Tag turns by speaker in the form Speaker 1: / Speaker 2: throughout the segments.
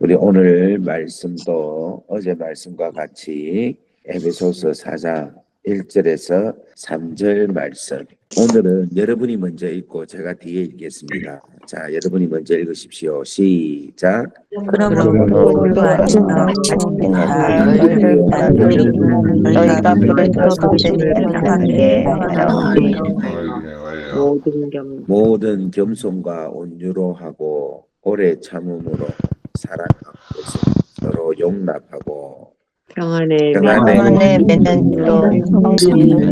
Speaker 1: 우리 오늘 말씀도 어제 말씀과 같이 에베소서 4장 1절에서 3절 말씀. 오늘은 여러분이 먼저 읽고 제가 뒤에 읽겠습니다. 자, 여러분이 먼저 읽으십시오. 시작.
Speaker 2: 그러므로 안에서 너희가 그리스도 예수를 함께 하나오니
Speaker 1: 모든 겸손과 온유로 하고 오래 참음으로 사랑하고 서로 용납하고
Speaker 2: 평안에
Speaker 3: 맺는 줄로 성신을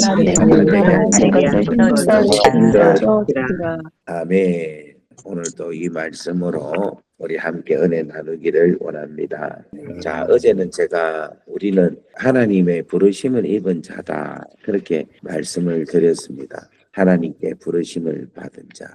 Speaker 1: 아멘. 오늘도 이 말씀으로 우리 함께 은혜 나누기를 원합니다. 자, 어제는 제가 우리는 하나님의 부르심을 입은 자다 그렇게 말씀을 드렸습니다. 하나님께 부르심을 받은 자.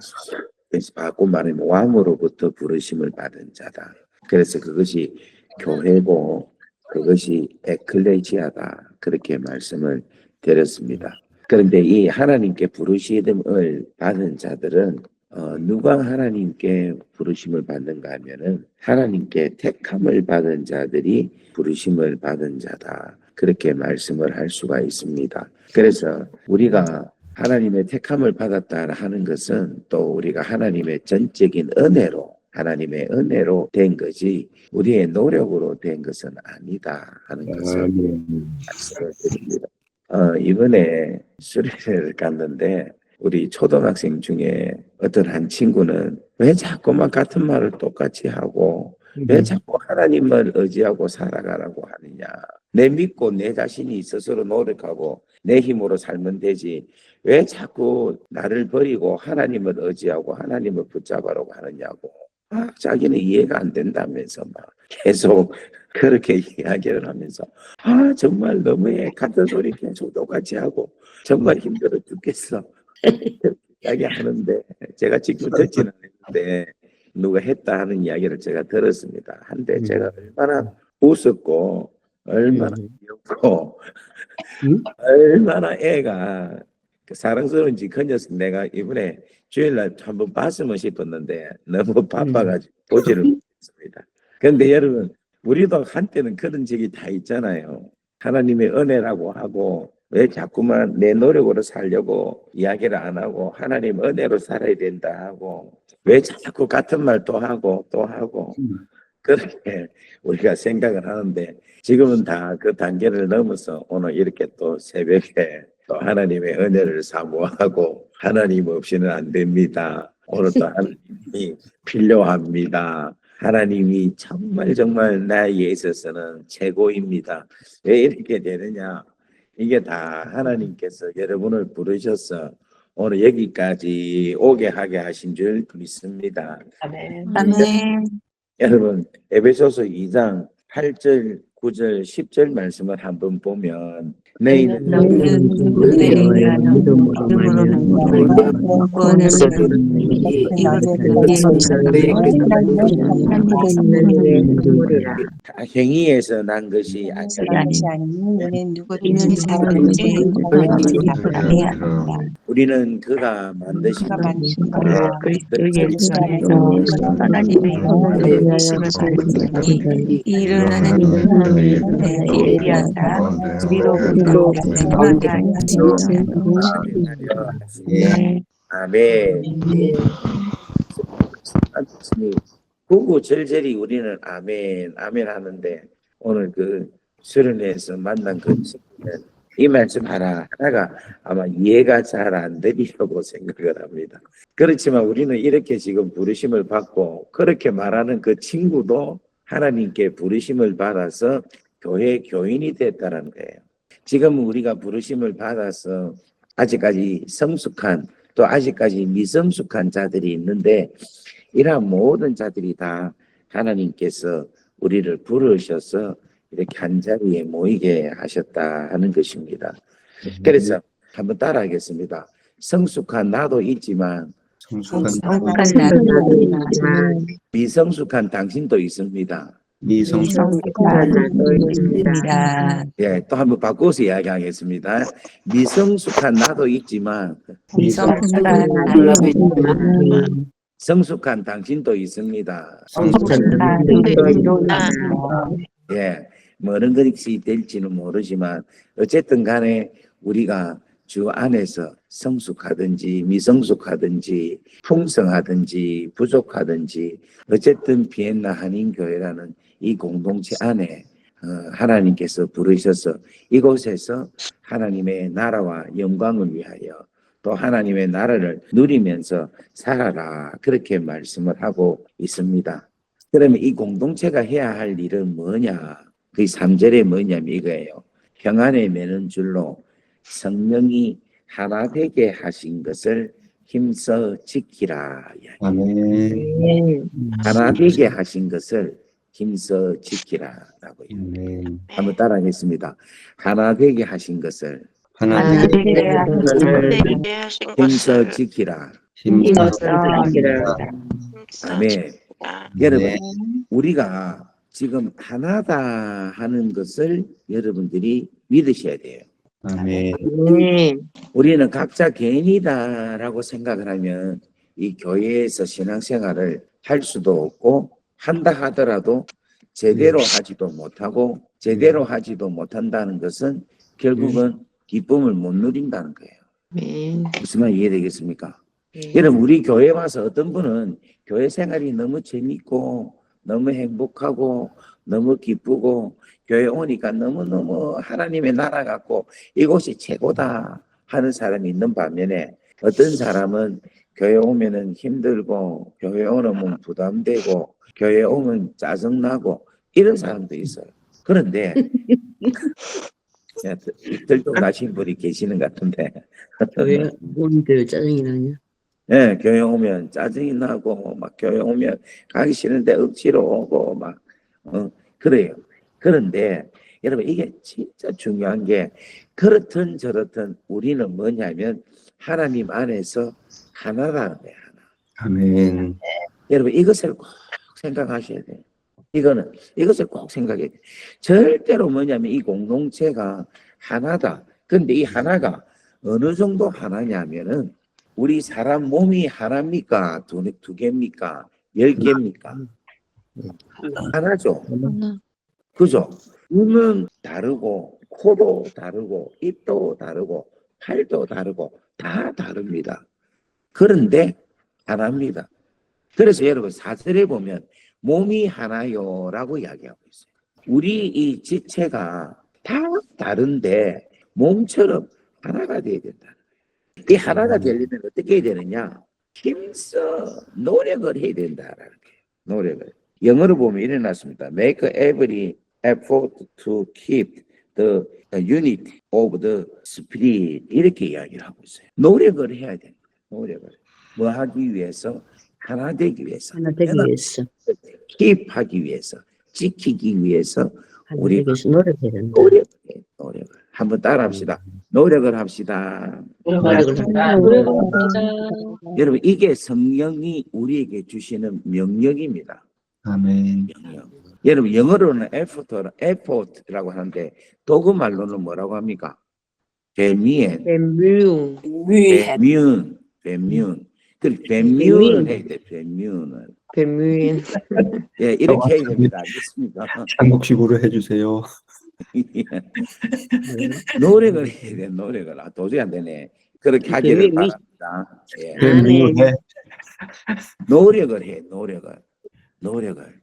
Speaker 1: 그래서 바꿔 말하면 왕으로부터 부르심을 받은 자다. 그래서 그것이 교회고 그것이 에클레시아다 그렇게 말씀을 드렸습니다. 그런데 이 하나님께 부르심을 받은 자들은 누가 하나님께 부르심을 받는가 하면은 하나님께 택함을 받은 자들이 부르심을 받은 자다 그렇게 말씀을 할 수가 있습니다. 그래서 우리가 하나님의 택함을 받았다 하는 것은 또 우리가 하나님의 전적인 은혜로 하나님의 은혜로 된 거지 우리의 노력으로 된 것은 아니다 하는 것을 말씀을 드립니다. 이번에 수련회를 갔는데 우리 초등학생 중에 어떤 한 친구는 왜 자꾸만 같은 말을 똑같이 하고 왜 자꾸 하나님을 의지하고 살아가라고 하느냐. 내 믿고 내 자신이 스스로 노력하고 내 힘으로 살면 되지 왜 자꾸 나를 버리고 하나님을 의지하고 하나님을 붙잡으라고 하느냐고. 자기는 이해가 안 된다면서 막 계속 그렇게 이야기를 하면서 정말 너무해. 같은 소리 계속 똑같이 하고 정말 힘들어 죽겠어. 이야기하는데 제가 직접 듣지는 않는데 누가 했다 하는 이야기를 제가 들었습니다. 한데 제가 얼마나 웃었고 얼마나 귀엽고 얼마나 애가 사랑스러운지 그 녀석 내가 이번에 주일날 한번 봤으면 싶었는데 너무 바빠가지고 보지를 못했습니다. 그런데 여러분 우리도 한때는 그런 적이 다 있잖아요. 하나님의 은혜라고 하고 왜 자꾸만 내 노력으로 살려고 이야기를 안 하고 하나님 은혜로 살아야 된다 하고 왜 자꾸 같은 말 또 하고 또 하고 그렇게 우리가 생각을 하는데 지금은 다 그 단계를 넘어서 오늘 이렇게 또 새벽에 또 하나님의 은혜를 사모하고 하나님 없이는 안 됩니다. 오늘도 하나님이 필요합니다. 하나님이 정말 나에게 있어서는 최고입니다. 왜 이렇게 되느냐? 이게 다 하나님께서 여러분을 부르셔서 오늘 여기까지 오게 하게 하신 줄 믿습니다.
Speaker 2: 아멘.
Speaker 1: 여러분 에베소서 2장 8절 9절 10절 말씀을 한번 보면 너희는 행위에서 난 것이 우리는 그가 만드신
Speaker 3: 하나님의 영광을 위하여 일어나는 예리하다 위로부터 생각하게
Speaker 1: 아멘. 구구절절히 우리는 아멘 하는데 오늘 그 수련회에서 만난 그 친구는 이 말씀 하나가 아마 이해가 잘 안 되리라고 생각을 합니다. 그렇지만 우리는 이렇게 지금 부르심을 받고 그렇게 말하는 그 친구도 하나님께 부르심을 받아서 교회 교인이 됐다는 거예요. 지금 우리가 부르심을 받아서 아직까지 성숙한 또 아직까지 미성숙한 자들이 있는데 이러한 모든 자들이 다 하나님께서 우리를 부르셔서 이렇게 한 자리에 모이게 하셨다 하는 것입니다. 그래서 한번 따라하겠습니다. 성숙한 나도 있지만 미성숙한 당신도 있습니다. 예, 또 한번 바꿔서 이야기하겠습니다. 미성숙한 나도 있지만 성숙한 당신도 있습니다. 예, 뭐 어느 것이 될지는 모르지만 어쨌든 간에 우리가 주 안에서 성숙하든지 미성숙하든지 풍성하든지 부족하든지 어쨌든 비엔나 한인교회라는 이 공동체 안에 하나님께서 부르셔서 이곳에서 하나님의 나라와 영광을 위하여 또 하나님의 나라를 누리면서 살아라, 그렇게 말씀을 하고 있습니다. 그러면 이 공동체가 해야 할 일은 뭐냐? 그 3절에 뭐냐면 이거예요. 평안에 매는 줄로 성령이 하나 되게 하신 것을 힘써 지키라.
Speaker 4: 아멘.
Speaker 1: 하나 되게 하신 것을 힘써 지키라라고요.
Speaker 4: 아멘.
Speaker 1: 한번 따라하겠습니다. 하나 되게 하신 것을
Speaker 4: 하나 되게
Speaker 1: 힘써 지키라.
Speaker 4: 힘써
Speaker 1: 아멘. 여러분, 우리가 지금 하나다 하는 것을 여러분들이 믿으셔야 돼요.
Speaker 4: 아멘.
Speaker 1: 우리는 각자 개인이다라고 생각을 하면 이 교회에서 신앙생활을 할 수도 없고, 한다 하더라도 제대로 하지도 못하고 제대로 하지도 못한다는 것은 결국은 기쁨을 못 누린다는 거예요. 무슨 말 이해되겠습니까? 여러분, 우리 교회 와서 어떤 분은 교회 생활이 너무 재밌고 너무 행복하고 너무 기쁘고 교회 오니까 너무너무 하나님의 나라 같고 이곳이 최고다 하는 사람이 있는 반면에 어떤 사람은 교회 오면은 힘들고 교회 오면 부담되고 교회 오면 짜증나고 이런 사람도 있어요. 그런데 들떠가신 분이 계시는 것 같은데
Speaker 2: 교회 오는데 짜증이 나냐?
Speaker 1: 네, 교회 오면 짜증이 나고 막 교회 오면 가기 싫은데 억지로 오고 막 그래요. 그런데 여러분, 이게 진짜 중요한 게 그렇든 저렇든 우리는 뭐냐면 하나님 안에서 하나라는 거예요. 하나.
Speaker 4: 아멘.
Speaker 1: 여러분, 이것을 꼭 생각하셔야 돼요. 이것을 꼭 생각해야 돼요. 절대로 뭐냐면 이 공동체가 하나다. 근데 이 하나가 어느 정도 하나냐면은 우리 사람 몸이 하나입니까? 두 개입니까? 10개입니까? 하나죠. 그죠? 눈은 다르고 코도 다르고 입도 다르고 팔도 다르고 다 다릅니다. 그런데 하나입니다. 그래서 여러분 4절에 보면 몸이 하나요라고 이야기하고 있어요. 우리 이 지체가 다 다른데 몸처럼 하나가 돼야 된다. 이 하나가 되려면 어떻게 해야 되느냐? 힘써 노력을 해야 된다라는 거예요. 노력을. 영어로 보면 이래 놨습니다. Make every effort to keep the unity of the spirit. 이렇게 이야기를 하고 있어요. 노력을 해야 됩니다. 노력을. 뭐 하기 위해서? 하나 되기 위해서.
Speaker 2: 하나 되기 위해서.
Speaker 1: keep 하기 위해서. 지키기 위해서
Speaker 2: 하나
Speaker 1: 우리
Speaker 2: 되기 위해서 노력해야 된다.
Speaker 1: 노력을. 한번 따라합시다. 노력을 합시다. 여러분, 이게 성령이 우리에게 주시는 명령입니다.
Speaker 4: 아멘.
Speaker 1: 명령. 여러분, 영어로는 effort라고 하는데 독일말로는 뭐라고 합니까? 배미엔, 배뮨. 그 배뮨을 해야 돼. 배뮨을.
Speaker 2: 뱀무인.
Speaker 1: 예, 이렇게 해야 됩니다. 알겠습니까?
Speaker 4: 한국식으로 해주세요.
Speaker 1: 노력을 해야 돼. 노력을. 도저히 안 되네. 그렇게 하기를 바랍니다. 예.
Speaker 4: 네.
Speaker 1: 노력을 해. 노력을.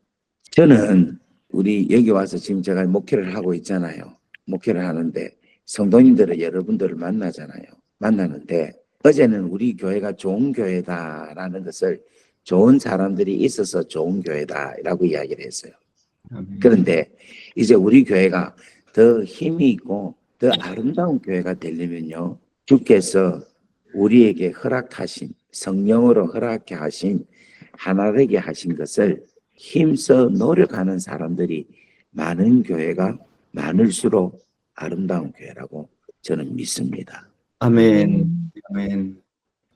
Speaker 1: 저는 우리 여기 와서 지금 제가 목회를 하고 있잖아요. 목회를 하는데 성도님들을 여러분들을 만나는데 어제는 우리 교회가 좋은 교회다라는 것을 좋은 사람들이 있어서 좋은 교회다라고 이야기를 했어요.
Speaker 4: 아멘.
Speaker 1: 그런데 이제 우리 교회가 더 힘이 있고 더 아름다운 교회가 되려면요, 주께서 우리에게 허락하신, 성령으로 허락해 하신, 하나 되게 하신 것을 힘써 노력하는 사람들이 많은 교회가 많을수록 아름다운 교회라고 저는 믿습니다.
Speaker 4: 아멘. 아멘.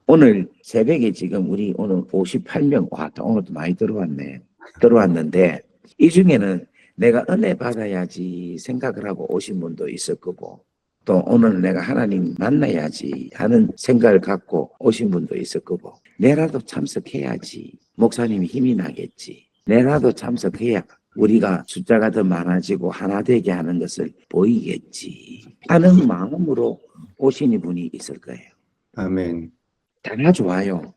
Speaker 1: 오늘 새벽에 지금 우리 오늘 58명, 와, 오늘도 많이 들어왔는데 이 중에는 내가 은혜 받아야지 생각을 하고 오신 분도 있을 거고, 또 오늘 내가 하나님 만나야지 하는 생각을 갖고 오신 분도 있을 거고, 내라도 참석해야지. 목사님이 힘이 나겠지. 내라도 참석해야 우리가 숫자가 더 많아지고 하나 되게 하는 것을 보이겠지 하는 마음으로 오신 분이 있을 거예요.
Speaker 4: 아멘.
Speaker 1: 다 좋아요.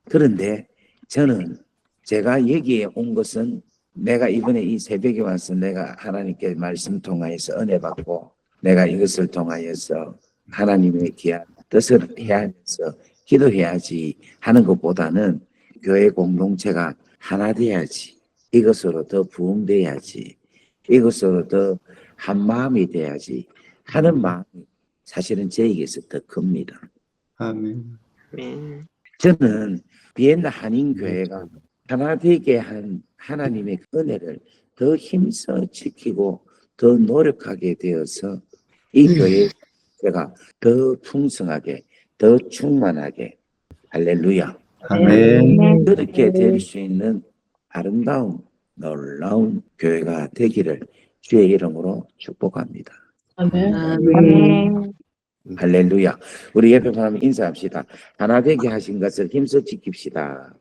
Speaker 1: 그런데 저는 제가 여기에 온 것은 내가 이번에 이 새벽에 와서 내가 하나님께 말씀 통하여서 은혜 받고 내가 이것을 통하여서 하나님의 귀한 뜻을 헤아려서 기도해야지 하는 것보다는 교회 공동체가 하나 돼야지, 이것으로 더 부흥돼야지, 이것으로 더 한 마음이 돼야지 하는 마음이 사실은 저에게서 더 큽니다.
Speaker 4: 아멘.
Speaker 1: 저는 비엔나 한인교회가 하나 되게 한 하나님의 은혜를 더 힘써 지키고 더 노력하게 되어서 이 교회가 더 풍성하게, 더 충만하게, 할렐루야,
Speaker 4: 아멘.
Speaker 1: 그렇게 될 수 있는 아름다운 놀라운 교회가 되기를 주의 이름으로 축복합니다.
Speaker 3: 아멘.
Speaker 1: 할렐루야. 우리 옆에 사람 인사합시다. 하나 되게 하신 것을 힘써 지킵시다.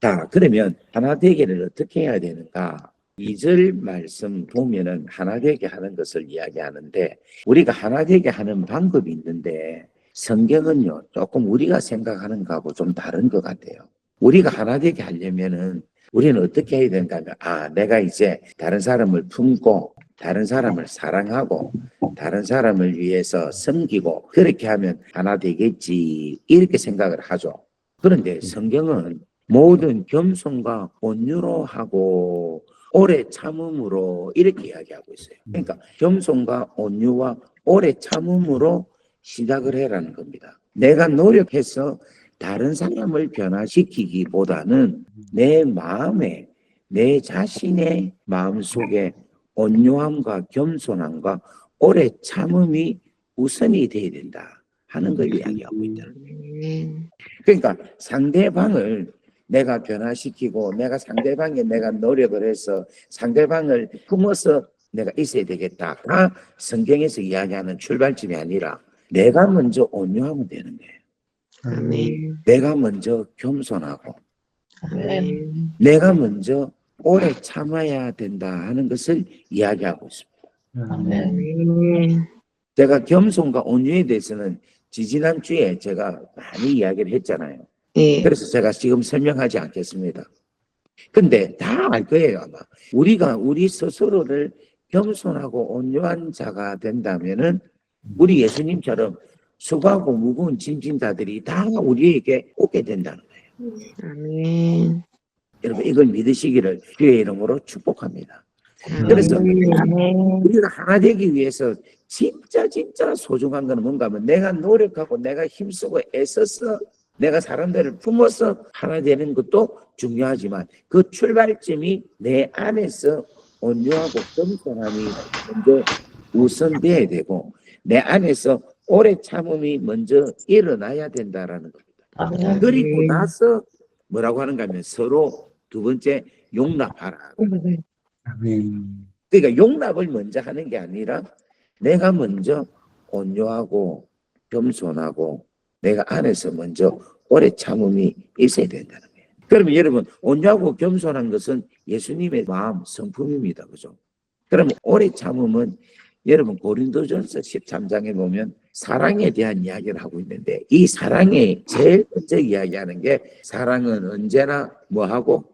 Speaker 1: 자, 그러면 하나 되기를 어떻게 해야 되는가? 2절 말씀 보면은 하나 되게 하는 것을 이야기하는데 우리가 하나 되게 하는 방법이 있는데 성경은요 조금 우리가 생각하는 거하고 좀 다른 것 같아요. 우리가 하나 되게 하려면은 우리는 어떻게 해야 되는가 하면 내가 이제 다른 사람을 품고 다른 사람을 사랑하고 다른 사람을 위해서 섬기고 그렇게 하면 하나 되겠지 이렇게 생각을 하죠. 그런데 성경은 모든 겸손과 온유로 하고 오래 참음으로 이렇게 이야기하고 있어요. 그러니까 겸손과 온유와 오래 참음으로 시작을 해라는 겁니다. 내가 노력해서 다른 사람을 변화시키기보다는 내 마음에 내 자신의 마음속에 온유함과 겸손함과 오래 참음이 우선이 돼야 된다 하는 걸 이야기하고 있다. 그러니까 상대방을 내가 변화시키고 내가 상대방에 내가 노력을 해서 상대방을 품어서 내가 있어야 되겠다. 다 성경에서 이야기하는 출발점이 아니라 내가 먼저 온유하면 되는 거예요. 내가 먼저 겸손하고 내가 먼저 오래 참아야 된다 하는 것을 이야기하고 있습니다. 제가 겸손과 온유에 대해서는 지지난주에 제가 많이 이야기를 했잖아요. 그래서 제가 지금 설명하지 않겠습니다. 근데 다 알 거예요, 아마. 우리가 우리 스스로를 겸손하고 온유한 자가 된다면은 우리 예수님처럼 수고하고 무거운 짐진자들이 다 우리에게 오게 된다는 거예요. 여러분 이걸 믿으시기를 주의 이름으로 축복합니다. 그래서 우리가 하나 되기 위해서 진짜 소중한 건 뭔가 하면 내가 노력하고 내가 힘쓰고 애써서 내가 사람들을 품어서 하나 되는 것도 중요하지만 그 출발점이 내 안에서 온유하고 겸손함이 먼저 우선돼야 되고 내 안에서 오래 참음이 먼저 일어나야 된다라는 겁니다. 그리고 나서 뭐라고 하는가 하면 서로 두 번째 용납하라. 그러니까 용납을 먼저 하는 게 아니라 내가 먼저 온유하고 겸손하고 내가 안에서 먼저 오래 참음이 있어야 된다는 거예요. 그러면 여러분 온유하고 겸손한 것은 예수님의 마음 성품입니다. 그죠? 그러면 오래 참음은 여러분 고린도전서 13장에 보면 사랑에 대한 이야기를 하고 있는데 이 사랑에 제일 먼저 이야기하는 게 사랑은 언제나 뭐하고?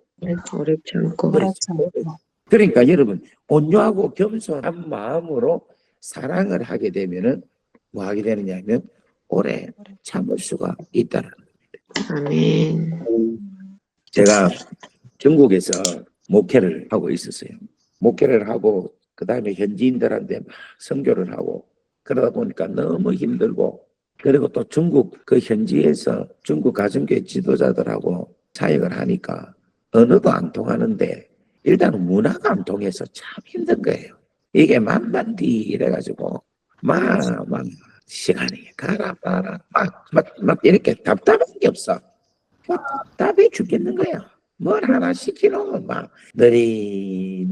Speaker 2: 어렵지 않고.
Speaker 1: 그러니까 여러분 온유하고 겸손한 마음으로 사랑을 하게 되면은 뭐 하게 되느냐면 오래 참을 수가 있다는 겁니다. 제가 중국에서 목회를 하고 있었어요. 목회를 하고 그 다음에 현지인들한테 막 선교를 하고 그러다 보니까 너무 힘들고 그리고 또 중국 그 현지에서 중국 가정교회 지도자들하고 사역을 하니까 언어도 안 통하는데 일단은 문화가 안 통해서 참 힘든 거예요. 이게 만만디 이래가지고 막 시간이 가라 마라 막 이렇게 답답한 게 없어. 답답해 죽겠는 거야. 뭘 하나 시키놓으면 막 느리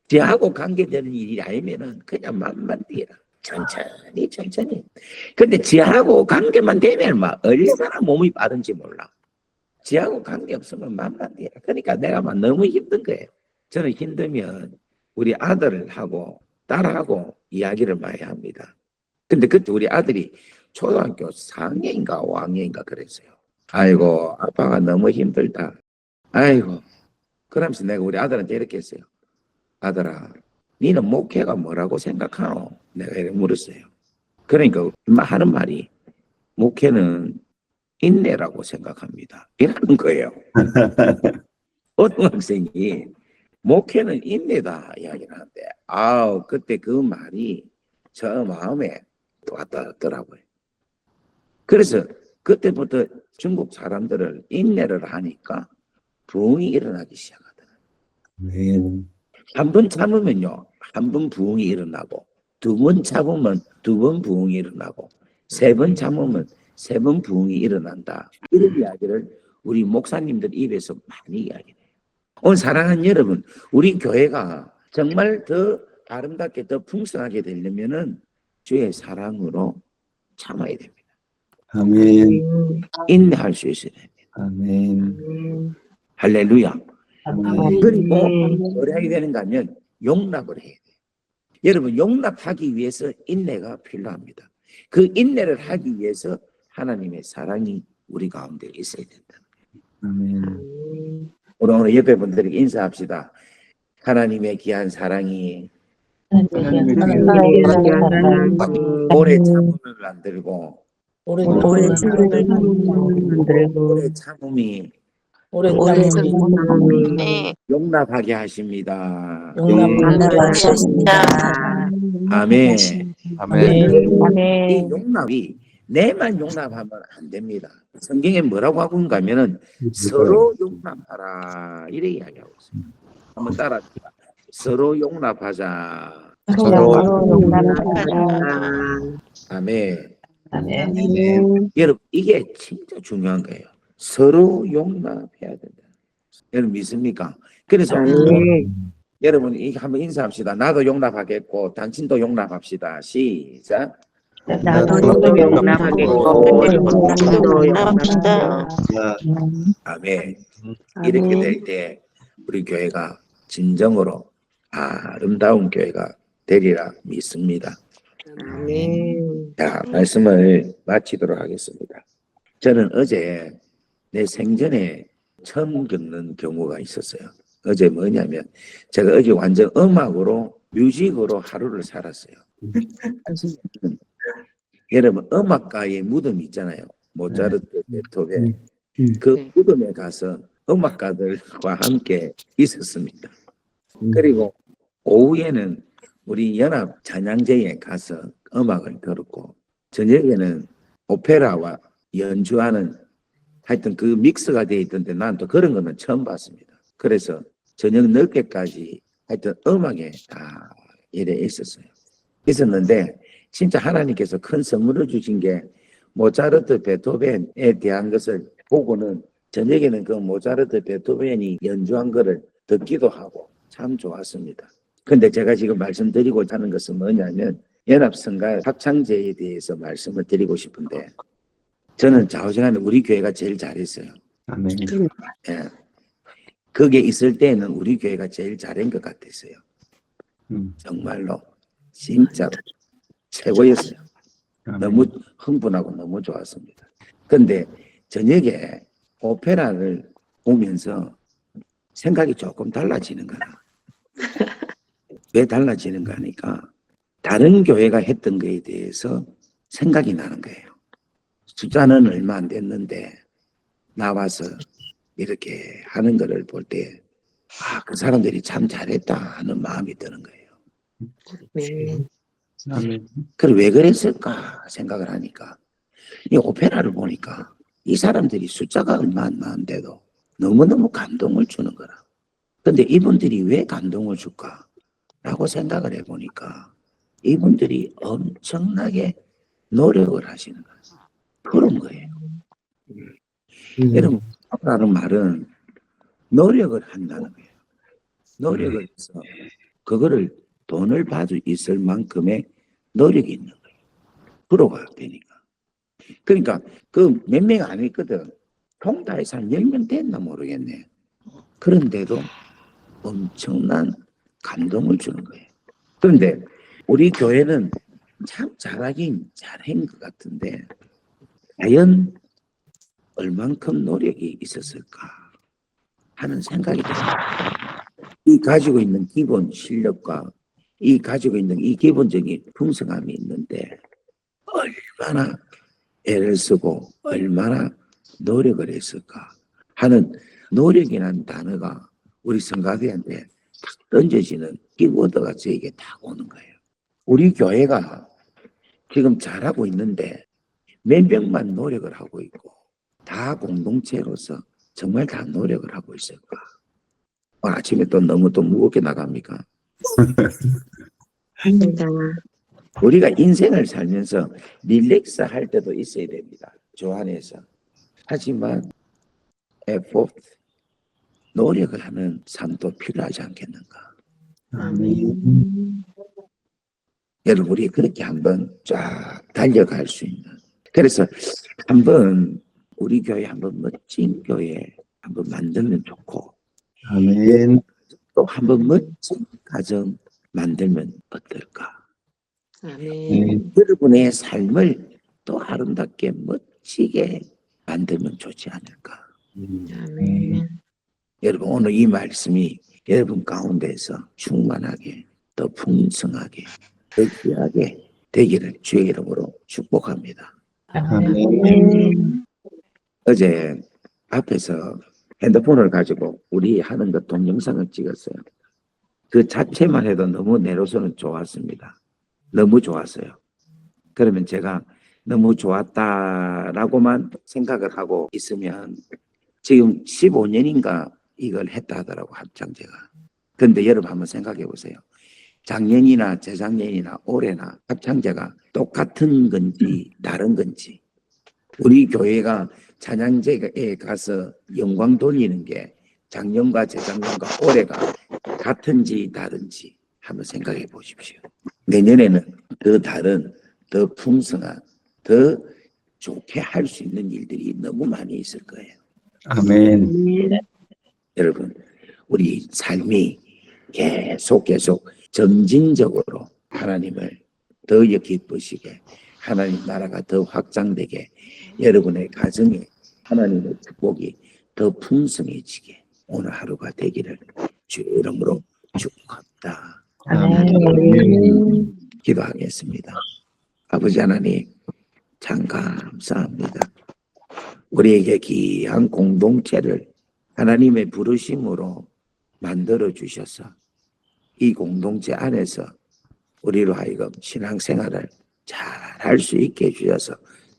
Speaker 1: 지하고 관계되는 일이 아니면은 그냥 만만디라. 천천히 천천히. 근데 지하고 관계만 되면 막 얼마나 몸이 빠른지 몰라. 지하고 관계 없으면 맘만 돼. 그러니까 내가 막 너무 힘든 거예요. 저는 힘들면 우리 아들하고 딸하고 이야기를 많이 합니다. 근데 그때 우리 아들이 초등학교 4학년인가 5학년인가 그랬어요. 아이고 아빠가 너무 힘들다. 아이고 그러면서 내가 우리 아들한테 이렇게 했어요. 아들아 니는 목회가 뭐라고 생각하노? 내가 이렇게 물었어요. 그러니까 하는 말이 목회는 인내라고 생각합니다. 이러는 거예요. 어떤 학생이 목회는 인내다 이야기를 하는데 아우 그때 그 말이 저 마음에 왔다 갔더라고요. 그래서 그때부터 중국 사람들을 인내를 하니까 부흥이 일어나기 시작하더라고요.
Speaker 4: 아멘.
Speaker 1: 한 번 참으면요 한 번 부흥이 일어나고 두 번 참으면 두 번 부흥이 일어나고 세 번 참으면 세 번 부흥이 일어난다. 이런 이야기를 우리 목사님들 입에서 많이 이야기해요. 오늘 사랑하는 여러분, 우리 교회가 정말 더 아름답게 더 풍성하게 되려면은 주의 사랑으로 참아야 됩니다.
Speaker 4: 아멘.
Speaker 1: 인내할 수 있어야 됩니다.
Speaker 4: 아멘.
Speaker 1: 할렐루야.
Speaker 4: 아멘.
Speaker 1: 그리고 뭘 해야 되는가 하면 용납을 해야 돼요. 여러분 용납하기 위해서 인내가 필요합니다. 그 인내를 하기 위해서 하나님의 사랑이 우리 가운데 있어야 된다.
Speaker 4: 아멘.
Speaker 1: 오늘 옆에 분들에게 인사합시다. 하나님의 귀한 사랑이 오래 참음을 만들고
Speaker 3: 오래
Speaker 2: 오래
Speaker 3: 참음을
Speaker 2: 만들고
Speaker 1: 오래 참음이
Speaker 3: 오래
Speaker 2: 오래
Speaker 3: 참음이
Speaker 2: 참음이
Speaker 1: 용납하게 하십니다.
Speaker 3: 용납하게
Speaker 2: 하셨습니다.
Speaker 1: 아멘.
Speaker 4: 아멘.
Speaker 1: 이 용납이 내만 용납하면 안 됩니다. 성경에 뭐라고 하고 있는가 하면은 서로 용납하라 이래 이야기하고 있습니다. 한번 따라합시다. 서로 용납하자.
Speaker 4: 서로
Speaker 2: 용납하라.
Speaker 1: 아멘.
Speaker 4: 아멘.
Speaker 1: 여러분 이게 진짜 중요한 거예요. 서로 용납해야 된다. 여러분 믿습니까? 그래서 여러분 이거 한번 인사합시다. 나도 용납하겠고 당신도 용납합시다. 시작.
Speaker 2: 나도 용납하겠고 당신도 용납합시다.
Speaker 1: 아멘. 이렇게 될 때 우리 교회가 진정으로 아름다운 교회가 되리라 믿습니다.
Speaker 2: 아멘.
Speaker 1: 자, 말씀을 마치도록 하겠습니다. 저는 어제 내 생전에 처음 겪는 경우가 있었어요. 어제 뭐냐면 제가 어제 완전 음악으로 뮤직으로 하루를 살았어요. 여러분 음악가의 무덤이 있잖아요. 모차르트, 베토벤. 그 무덤에 가서 음악가들과 함께 있었습니다. 그리고 오후에는 우리 연합 찬양제에 가서 음악을 들었고 저녁에는 오페라와 연주하는 하여튼 그 믹스가 되어 있던데 난 또 그런 거는 처음 봤습니다. 그래서 저녁 늦게까지 하여튼 음악에 다 이래 있었는데 진짜 하나님께서 큰 선물을 주신 게 모차르트, 베토벤에 대한 것을 보고는 저녁에는 그 모차르트, 베토벤이 연주한 거를 듣기도 하고 참 좋았습니다. 근데 제가 지금 말씀드리고자 하는 것은 뭐냐면 연합성가 합창제에 대해서 말씀을 드리고 싶은데 저는 좌우지간에 우리 교회가 제일 잘했어요.
Speaker 4: 아멘.
Speaker 1: 예. 거기에 있을 때는 우리 교회가 제일 잘한 것 같았어요. 정말로 진짜로 최고였어요. 너무 흥분하고 너무 좋았습니다. 근데 저녁에 오페라를 보면서 생각이 조금 달라지는 거야. 왜 달라지는가 하니까 다른 교회가 했던 거에 대해서 생각이 나는 거예요. 숫자는 얼마 안 됐는데 나와서 이렇게 하는 거를 볼 때 그 사람들이 참 잘했다 하는 마음이 드는 거예요.
Speaker 4: 아멘.
Speaker 1: 그래 왜 그랬을까 생각을 하니까 이 오페라를 보니까 이 사람들이 숫자가 얼마 안 나는데도 너무너무 감동을 주는 거라. 근데 이분들이 왜 감동을 줄까? 라고 생각을 해보니까 이분들이 엄청나게 노력을 하시는 거예요. 그런 거예요. 여러분, 라는 말은 노력을 한다는 거예요. 노력을 해서 그거를 돈을 받을 있을 만큼의 노력이 있는 거예요. 부러워야 되니까. 그러니까 그 몇 명 안 했거든. 통다에서 한 10명 됐나 모르겠네. 그런데도 엄청난 감동을 주는 거예요. 그런데 우리 교회는 참 잘하긴 잘한 것 같은데 과연 얼만큼 노력이 있었을까 하는 생각이 듭니다. 이 가지고 있는 기본 실력과 이 가지고 있는 이 기본적인 풍성함이 있는데 얼마나 애를 쓰고 얼마나 노력을 했을까 하는 노력이라는 단어가 우리 성가대한테 탁 던져지는 키워드가 저에게 딱 오는 거예요. 우리 교회가 지금 잘하고 있는데 몇 명만 노력을 하고 있고 다 공동체로서 정말 다 노력을 하고 있을까? 아침에 또 너무 또 무겁게 나갑니까?
Speaker 2: 맞습니다.
Speaker 1: 우리가 인생을 살면서 릴렉스 할 때도 있어야 됩니다. 저 안에서. 하지만 에포트, 노력을 하는 삶도 필요하지 않겠는가?
Speaker 2: 아멘.
Speaker 1: 여러분 우리 그렇게 한번 쫙 달려갈 수 있는. 그래서 한번 우리 교회 한번 멋진 교회 한번 만들면 좋고
Speaker 4: 아멘.
Speaker 1: 또 한번 멋진 가정 만들면 어떨까?
Speaker 2: 아멘.
Speaker 1: 여러분의 삶을 또 아름답게 멋지게 만들면 좋지 않을까?
Speaker 2: 아멘.
Speaker 1: 여러분 오늘 이 말씀이 여러분 가운데서 충만하게 더 풍성하게 더 귀하게 되기를 주의 이름으로 축복합니다.
Speaker 2: 아멘.
Speaker 1: 어제 앞에서 핸드폰을 가지고 우리 하는 것 동영상을 찍었어요. 그 자체만 해도 너무 내로서는 좋았습니다. 너무 좋았어요. 그러면 제가 너무 좋았다라고만 생각을 하고 있으면 지금 15년인가 이걸 했다 하더라고 합창제가. 근데 여러분 한번 생각해 보세요. 작년이나 재작년이나 올해나 합창제가 똑같은 건지 다른 건지 우리 교회가 찬양제에 가서 영광 돌리는 게 작년과 재작년과 올해가 같은지 다른지 한번 생각해 보십시오. 내년에는 더 다른, 더 풍성한, 더 좋게 할 수 있는 일들이 너무 많이 있을 거예요.
Speaker 4: 아멘.
Speaker 1: 여러분, 우리 삶이 계속 점진적으로 하나님을 더 기쁘시게 하나님 나라가 더 확장되게 여러분의 가정에 하나님의 축복이 더 풍성해지게 오늘 하루가 되기를 주의 이름으로 축복합니다.
Speaker 2: 아멘.
Speaker 1: 기도하겠습니다. 아버지 하나님 참 감사합니다. 우리에게 귀한 공동체를 하나님의 부르심으로 만들어 주셔서 이 공동체 안에서 우리로 하여금 신앙생활을 잘 할 수 있게 해주셔서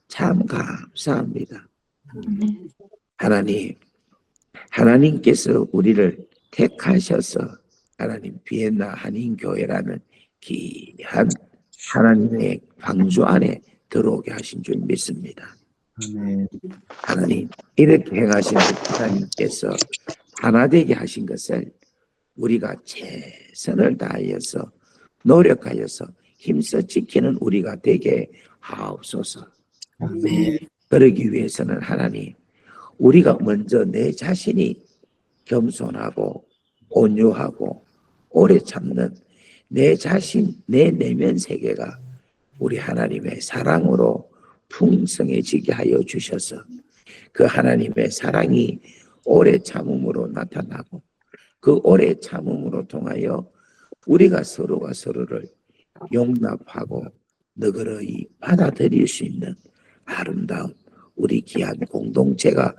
Speaker 1: 참 감사합니다. 하나님께서 우리를 택하셔서 하나님 비엔나 한인교회라는 귀한 하나님의 방주 안에 들어오게 하신 줄 믿습니다.
Speaker 4: 아멘.
Speaker 1: 하나님 이렇게 행하신 하나님께서 하나 되게 하신 것을 우리가 최선을 다하여서 노력하여서 힘써 지키는 우리가 되게 하옵소서.
Speaker 4: 아멘.
Speaker 1: 그러기 위해서는 하나님 우리가 먼저 내 자신이 겸손하고 온유하고 오래 참는 내 자신 내 내면 세계가 우리 하나님의 사랑으로 풍성해지게 하여 주셔서 그 하나님의 사랑이 오래 참음으로 나타나고 그 오래 참음으로 통하여 우리가 서로가 서로를 용납하고 너그러이 받아들일 수 있는 아름다운 우리 귀한 공동체가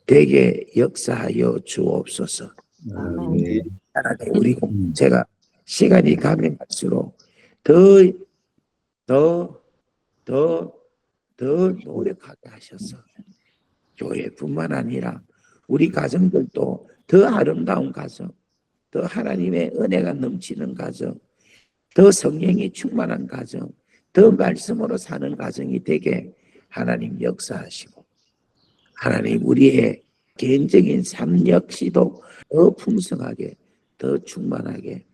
Speaker 1: 되게 역사하여 주옵소서.
Speaker 4: 아멘.
Speaker 1: 하나님 우리 공동체가 시간이 가면 갈수록 더 노력하게 하셔서 교회뿐만 아니라 우리 가정들도 더 아름다운 가정, 더 하나님의 은혜가 넘치는 가정, 더 성령이 충만한 가정, 더 말씀으로 사는 가정이 되게 하나님 역사하시고 하나님 우리의 개인적인 삶 역시도 더 풍성하게, 더 충만하게,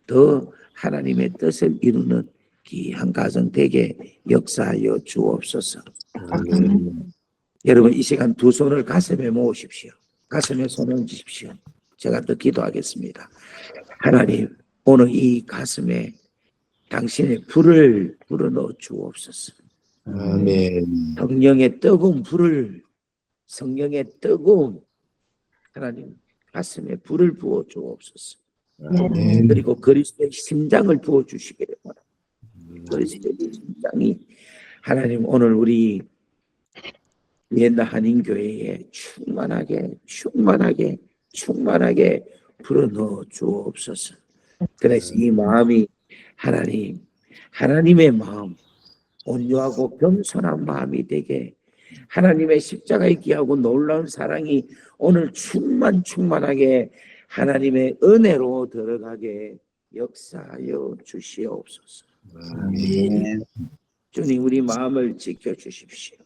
Speaker 1: 더 하나님의 뜻을 이루는 귀한 가정 되게 역사하여 주옵소서.
Speaker 4: 아멘.
Speaker 1: 여러분 이 시간 두 손을 가슴에 모으십시오. 가슴에 손을 얹으십시오. 제가 더 기도하겠습니다. 하나님 오늘 이 가슴에 당신의 불을 불어넣어 주옵소서.
Speaker 4: 아멘.
Speaker 1: 성령의 뜨거운 불을 성령의 뜨거운 하나님 가슴에 불을 부어 주옵소서.
Speaker 4: 아멘.
Speaker 1: 그리고 그리스도의 심장을 부어 주시기를 바랍니다. 그리스도의 심장이 하나님 오늘 우리 옛날 한인교회에 충만하게 불어넣어 주옵소서. 그래서 이 마음이 하나님의 마음, 온유하고 겸손한 마음이 되게 하나님의 십자가에 귀하고 놀라운 사랑이 오늘 충만하게 하나님의 은혜로 들어가게 역사하여 주시옵소서.
Speaker 4: 아멘.
Speaker 1: 주님 우리 마음을 지켜주십시오.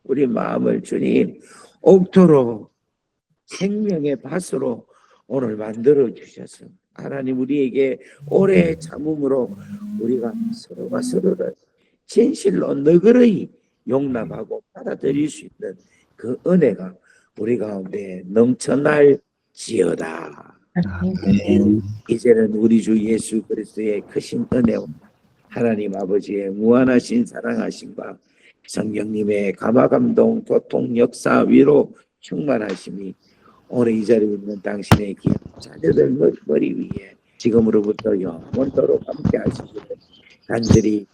Speaker 1: 우리 마음을 주님 옥토로 생명의 밭으로 오늘 만들어 주셔서 하나님 우리에게 오래 참음으로 우리가 서로가 서로를 진실로 너그러이 용납하고 받아들일 수 있는 그 은혜가 우리 가운데 넘쳐날지어다.
Speaker 4: 아멘.
Speaker 1: 이제는 우리 주 예수 그리스도의 크신 은혜와 하나님 아버지의 무한하신 사랑하심과 성령님의 감화감동 고통 역사 위로 충만하심이 오늘 이 자리에 있는 당신의 귀한 자녀들 머리 위에 지금으로부터 영원토록 함께 하시기를 간절히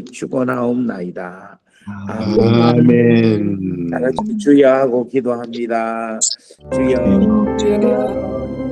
Speaker 1: 축원하옵나이다.
Speaker 4: 아멘.
Speaker 1: 다 같이 주여 하고 기도합니다. 주여.